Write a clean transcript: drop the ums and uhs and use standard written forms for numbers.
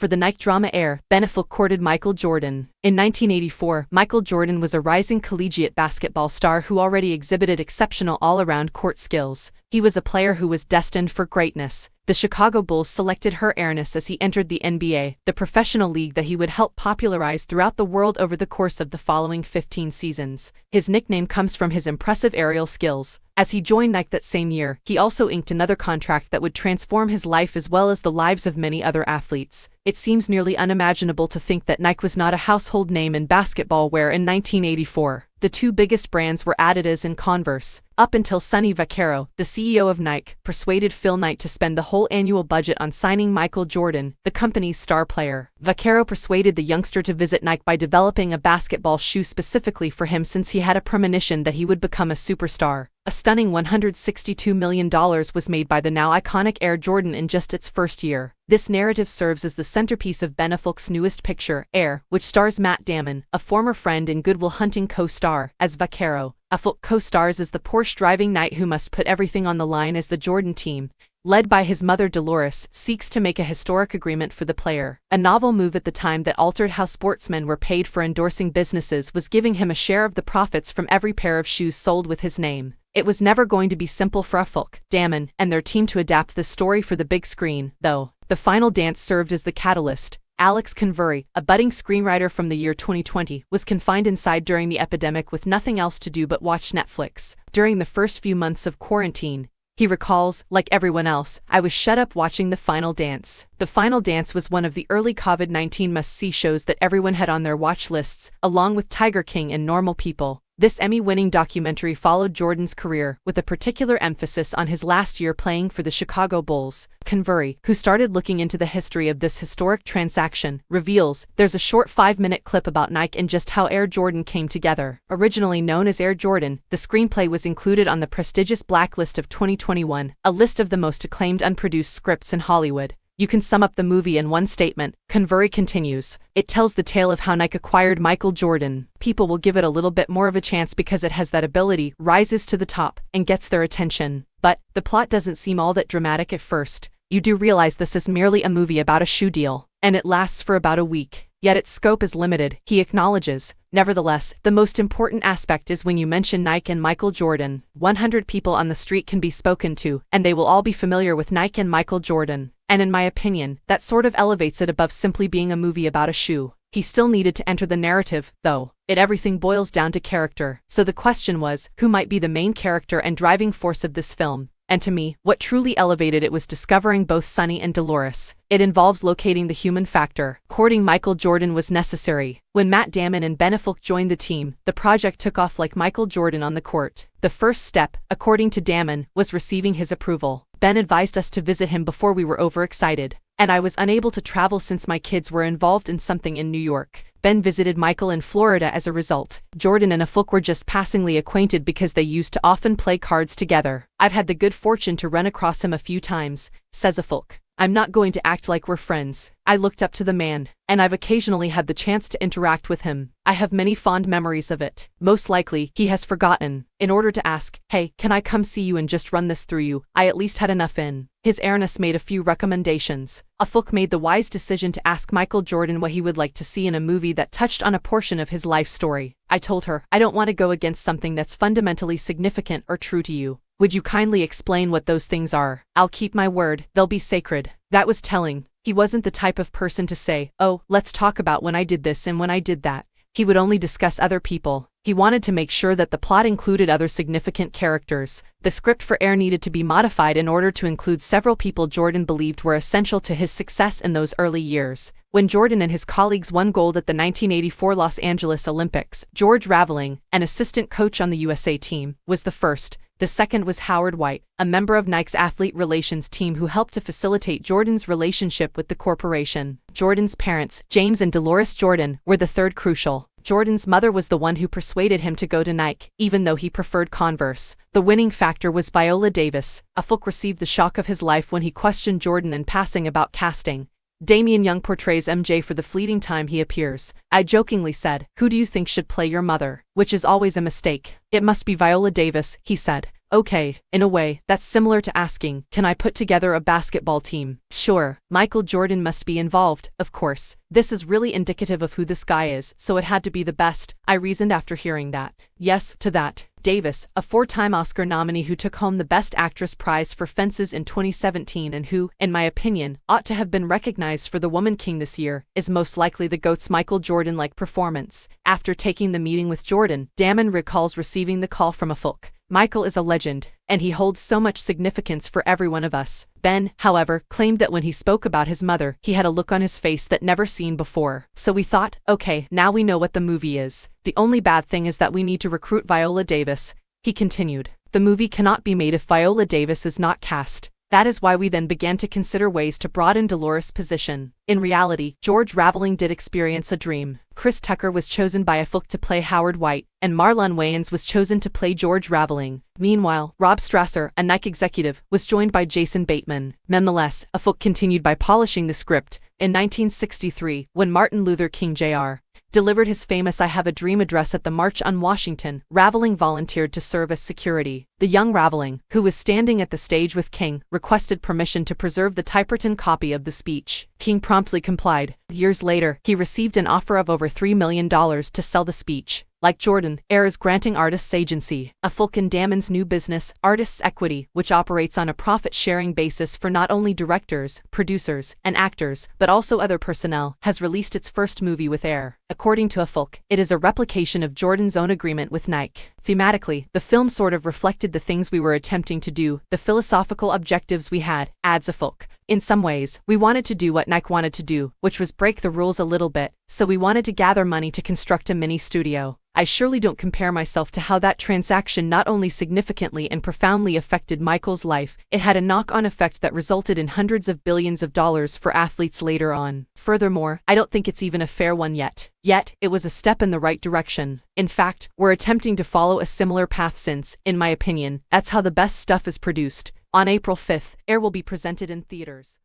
For the Nike drama Air, Ben Affleck courted Michael Jordan. In 1984, Michael Jordan was a rising collegiate basketball star who already exhibited exceptional all-around court skills. He was a player who was destined for greatness. The Chicago Bulls selected her airness as he entered the NBA, the professional league that he would help popularize throughout the world over the course of the following 15 seasons. His nickname comes from his impressive aerial skills. As he joined Nike that same year, he also inked another contract that would transform his life as well as the lives of many other athletes. It seems nearly unimaginable to think that Nike was not a household name in basketball where in 1984, the two biggest brands were Adidas and Converse. Up until Sonny Vaccaro, the CEO of Nike, persuaded Phil Knight to spend the whole annual budget on signing Michael Jordan, the company's star player. Vaccaro persuaded the youngster to visit Nike by developing a basketball shoe specifically for him since he had a premonition that he would become a superstar. A stunning $162 million was made by the now iconic Air Jordan in just its first year. This narrative serves as the centerpiece of Ben Affleck's newest picture, Air, which stars Matt Damon, a former friend and Good Will Hunting co-star, as Vaccaro. Affleck co-stars as the Porsche-driving knight who must put everything on the line as the Jordan team, led by his mother Dolores, seeks to make a historic agreement for the player. A novel move at the time that altered how sportsmen were paid for endorsing businesses was giving him a share of the profits from every pair of shoes sold with his name. It was never going to be simple for Affleck, Damon, and their team to adapt the story for the big screen, though. The final dance served as the catalyst. Alex Convery, a budding screenwriter from the year 2020, was confined inside during the epidemic with nothing else to do but watch Netflix. During the first few months of quarantine, he recalls, like everyone else, I was shut up watching The Final Dance. The Final Dance was one of the early COVID-19 must-see shows that everyone had on their watch lists, along with Tiger King and Normal People. This Emmy-winning documentary followed Jordan's career, with a particular emphasis on his last year playing for the Chicago Bulls. Convery, who started looking into the history of this historic transaction, reveals, there's a short 5-minute clip about Nike and just how Air Jordan came together. Originally known as Air Jordan, the screenplay was included on the prestigious Blacklist of 2021, a list of the most acclaimed unproduced scripts in Hollywood. You can sum up the movie in one statement, Convery continues. It tells the tale of how Nike acquired Michael Jordan. People will give it a little bit more of a chance because it has that ability, rises to the top, and gets their attention. But, the plot doesn't seem all that dramatic at first. You do realize this is merely a movie about a shoe deal, and it lasts for about a week. Yet its scope is limited, he acknowledges. Nevertheless, the most important aspect is when you mention Nike and Michael Jordan. 100 people on the street can be spoken to, and they will all be familiar with Nike and Michael Jordan. And in my opinion, that sort of elevates it above simply being a movie about a shoe. He still needed to enter the narrative, though. Everything boils down to character. So the question was, who might be the main character and driving force of this film? And to me, what truly elevated it was discovering both Sonny and Dolores. It involves locating the human factor. Courting Michael Jordan was necessary. When Matt Damon and Ben Affleck joined the team, the project took off like Michael Jordan on the court. The first step, according to Damon, was receiving his approval. Ben advised us to visit him before we were overexcited, and I was unable to travel since my kids were involved in something in New York. Ben visited Michael in Florida as a result. Jordan and Affleck were just passingly acquainted because they used to often play cards together. I've had the good fortune to run across him a few times, says Affleck. I'm not going to act like we're friends. I looked up to the man, and I've occasionally had the chance to interact with him. I have many fond memories of it. Most likely, he has forgotten. In order to ask, hey, can I come see you and just run this through you, I at least had enough in. His airness made a few recommendations. Affleck made the wise decision to ask Michael Jordan what he would like to see in a movie that touched on a portion of his life story. I told her, I don't want to go against something that's fundamentally significant or true to you. Would you kindly explain what those things are? I'll keep my word, they'll be sacred. That was telling. He wasn't the type of person to say, oh, let's talk about when I did this and when I did that. He would only discuss other people. He wanted to make sure that the plot included other significant characters. The script for Air needed to be modified in order to include several people Jordan believed were essential to his success in those early years. When Jordan and his colleagues won gold at the 1984 Los Angeles Olympics, George Raveling, an assistant coach on the USA team, was the first. The second was Howard White, a member of Nike's athlete relations team who helped to facilitate Jordan's relationship with the corporation. Jordan's parents, James and Dolores Jordan, were the third crucial. Jordan's mother was the one who persuaded him to go to Nike, even though he preferred Converse. The winning factor was Viola Davis. Affleck received the shock of his life when he questioned Jordan in passing about casting. Damian Young portrays MJ for the fleeting time he appears. I jokingly said, who do you think should play your mother? Which is always a mistake. It must be Viola Davis, he said. Okay, in a way, that's similar to asking, can I put together a basketball team? Sure, Michael Jordan must be involved, of course. This is really indicative of who this guy is, so it had to be the best, I reasoned after hearing that. Yes, to that. Davis, a four-time Oscar nominee who took home the Best Actress prize for Fences in 2017 and who, in my opinion, ought to have been recognized for The Woman King this year, is most likely the GOAT's Michael Jordan-like performance. After taking the meeting with Jordan, Damon recalls receiving the call from Affleck. Michael is a legend, and he holds so much significance for every one of us. Ben, however, claimed that when he spoke about his mother, he had a look on his face that never seen before. So we thought, okay, now we know what the movie is. The only bad thing is that we need to recruit Viola Davis, he continued. The movie cannot be made if Viola Davis is not cast. That is why we then began to consider ways to broaden Dolores' position. In reality, George Raveling did experience a dream. Chris Tucker was chosen by Affleck to play Howard White, and Marlon Wayans was chosen to play George Raveling. Meanwhile, Rob Strasser, a Nike executive, was joined by Jason Bateman. Nonetheless, Affleck continued by polishing the script. In 1963, when Martin Luther King Jr. delivered his famous I Have a Dream address at the March on Washington, Raveling volunteered to serve as security. The young Raveling, who was standing at the stage with King, requested permission to preserve the typewritten copy of the speech. King promptly complied. Years later, he received an offer of over $3 million to sell the speech. Like Jordan, Air is granting artists agency. Affleck and Damon's new business, Artists Equity, which operates on a profit-sharing basis for not only directors, producers, and actors, but also other personnel, has released its first movie with Air. According to Affleck, it is a replication of Jordan's own agreement with Nike. Thematically, the film sort of reflected the things we were attempting to do, the philosophical objectives we had, adds Affleck. In some ways, we wanted to do what Nike wanted to do, which was break the rules a little bit, so we wanted to gather money to construct a mini studio. I surely don't compare myself to how that transaction not only significantly and profoundly affected Michael's life, it had a knock-on effect that resulted in hundreds of billions of dollars for athletes later on. Furthermore, I don't think it's even a fair one yet. Yet, it was a step in the right direction. In fact, we're attempting to follow a similar path since, in my opinion, that's how the best stuff is produced. On April 5th, Air will be presented in theaters.